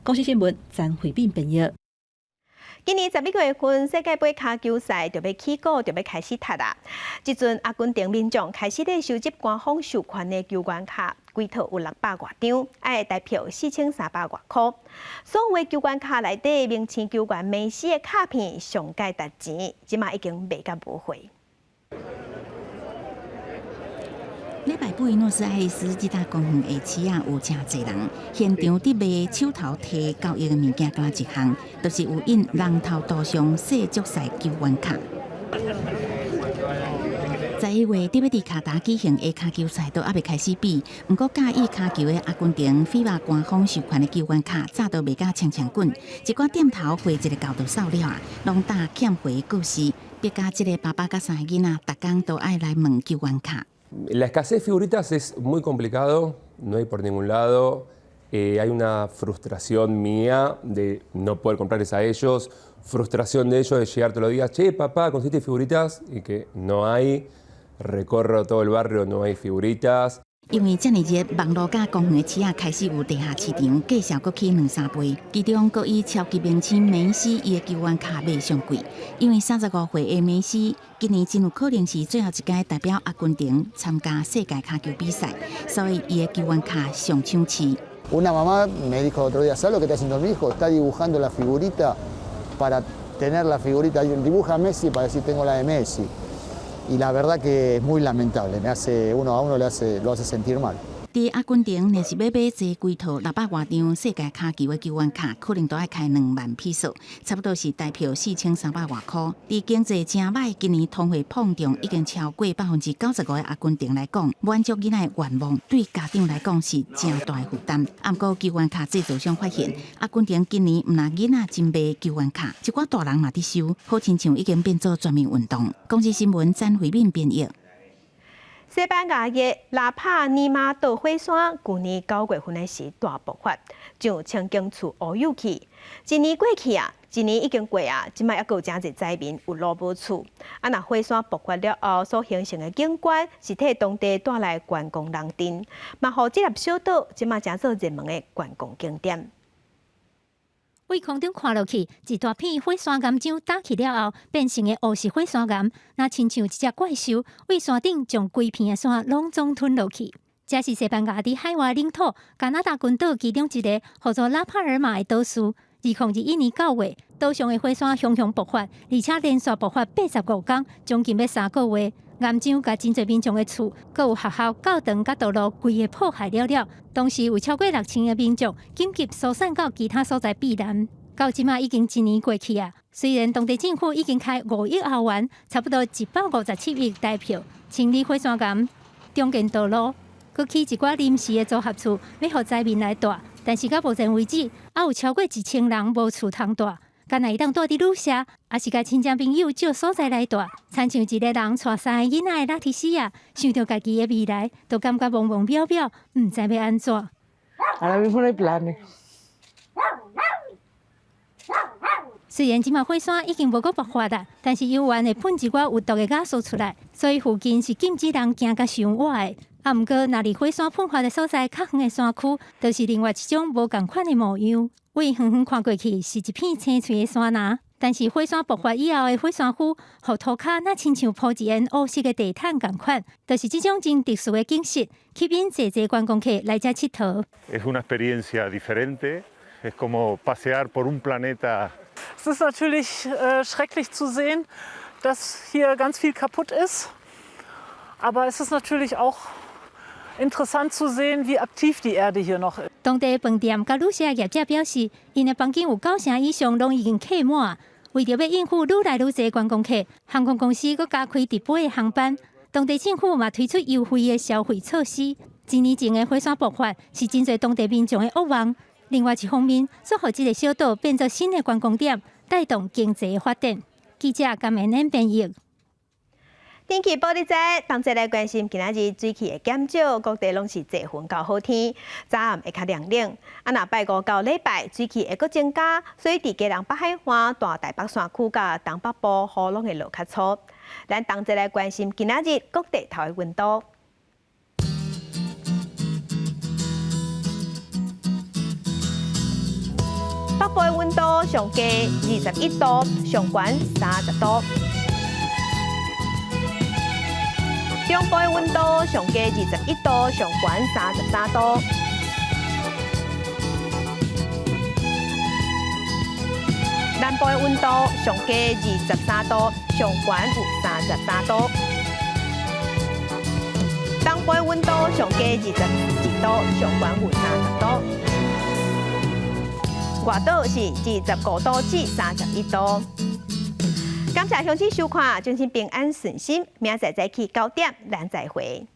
公司新闻詹慧敏编译。今年11月份，世界杯骹球赛就要起鼓，就要开始踢啦。即阵阿根廷民众开始咧收集官方授权的球员卡，规套有600多张，爱代票4300多块。所有的球员卡内底，明星球员梅西的卡片上盖值钱，即马已经卖甲无货。礼拜布宜诺斯艾利斯这搭公园的市啊，有真侪人，现场伫卖手头提交易的物件，敢一项，就是有印人头图上世足赛球员卡。11月特别伫卡达举行的骹球赛都还未开始比，不过介意骹球的阿根廷非法官方授权的球员卡早都未甲强滚，一寡店头回一个高度扫了啊，拢打欠回故事，逼甲这个爸爸甲3个囡仔，逐工都爱来问球员卡。La escasez de figuritas es muy complicado, no hay por ningún lado. Hay una frustración mía de no poder comprarles a ellos, frustración de ellos de llegar todos los días, che, papá, ¿conseguiste figuritas? Y que no hay, recorro todo el barrio, no hay figuritas. 因为这么热，网络甲公园的市啊开始有地下市场，介绍阁起2-3倍，其中阁以超级明星梅西伊的球员卡卖上贵。因为35岁的梅西今年真有可能是最后一届代表阿根廷参加世界卡球比赛，所以伊的球员卡上抢市。Una mamá me dijo otro día, ¿sabes lo que está haciendo mi hijo? Está dibujando la figurita para tener la figurita. Dibuja a Messi para decir tengo la de Messi. Y la verdad que es muy lamentable, me hace uno a uno lo hace sentir mal. 伫阿根廷，若是要买这几套600多张世界卡球的球员卡，可能都要开2万披索，差不多是代票4300多块。伫经济真歹，今年通货膨胀已经超过95%的阿根廷来讲，满足囡仔的愿望，对家长来讲是真大的负担。不过球员卡制造商发现，阿根廷今年唔但囡仔真卖球员卡，一寡大人嘛伫收，好亲像已经变做全民运动。公司新闻詹慧敏编译。西班牙的拉帕尼马岛火山，去年9月份的时大爆发，就曾经厝乌有去。一年过去啊，一年已经过啊，即摆还阁有真侪灾民有路无厝。啊，若火山爆发了后所形成的景观，是替当地带来观光人阵，嘛，互这粒小岛即摆成做热门的观光景点。为空中看落去，一大片火山岩浆打起了后，变成的乌石火山岩，那亲像一只怪兽，为山顶将规片的山拢总吞落去。这是西班牙伫海外领土加拿大群岛其中一个叫做拉帕尔马的岛屿。2021年9月，岛上的火山熊熊爆发，而且连续爆发85天，将近要3个月。岩浆甲真侪民众的厝，阁有学校、教堂甲道路，规个破坏了。当时有超过6000个民众紧急疏散到其他所在避难。到即马已经1年过去啊，虽然当地政府已经开5亿欧元，差不多157亿台票清理火山岩、重建道路，阁起一寡临时的组合厝，要互灾民来住。但是到目前为止，还有超过1000人无厝通住。敢若会当住伫旅社，也是甲亲戚朋友借所在来住，亲像一个人带3个囡仔的拉提西亚，想到家己的未来，都感觉懵懵渺渺，唔知要安怎。虽然即马火山已经无阁爆发啦，但是油源会喷一寡有毒的亚素出来，所以附近是禁止人行甲伤晏的。啊，毋过若离火山喷发的所在较远的山区，就是另外一种无共款的模样。远远看过去是一片青翠的山峦，但是火山爆发以后的火山区，互涂骹那亲像铺一层乌色的地毯共款，就是这种真特殊的景色，吸引侪观光客来这佚佗。Es una experiencia diferente, es como pasear por un planeta. Es ist natürlich schrecklich zu sehen, dass hier ganz viel kaputt ist, aber es ist natürlich auch interessant zu sehen, wie aktiv die Erde hier noch ist. 当地饭店甲旅社业者表示，因的房间有90%以上拢已经客满。为着要应付愈来愈侪观光客，航空公司佫加开直飞的航班。当地政府嘛推出优惠的消费措施。1年前的火山爆发是真侪当地民众的恶望。另外一方面，做互这个小岛变作新的观光点，带动经济的发展。记者甘美恩编译。天气报你知，同齐来关心今仔日水气的减少，各地拢是侪云到好天，早暗会较凉冷。啊，若拜5到礼拜水气会阁增加，所以伫嘉南北海岸、大台北山区甲东北部雨拢会落较粗。咱同齐来关心今仔日各地头的温度。北部的温度上低21度，上悬30度。中部的温度上低21度，上悬33度。南部的温度上低23度，上悬有33度。东部的温度上低22度，上悬有30度。外岛是25度至31度。感谢乡亲收看，祝您平安顺心，明仔载起9点，咱再会。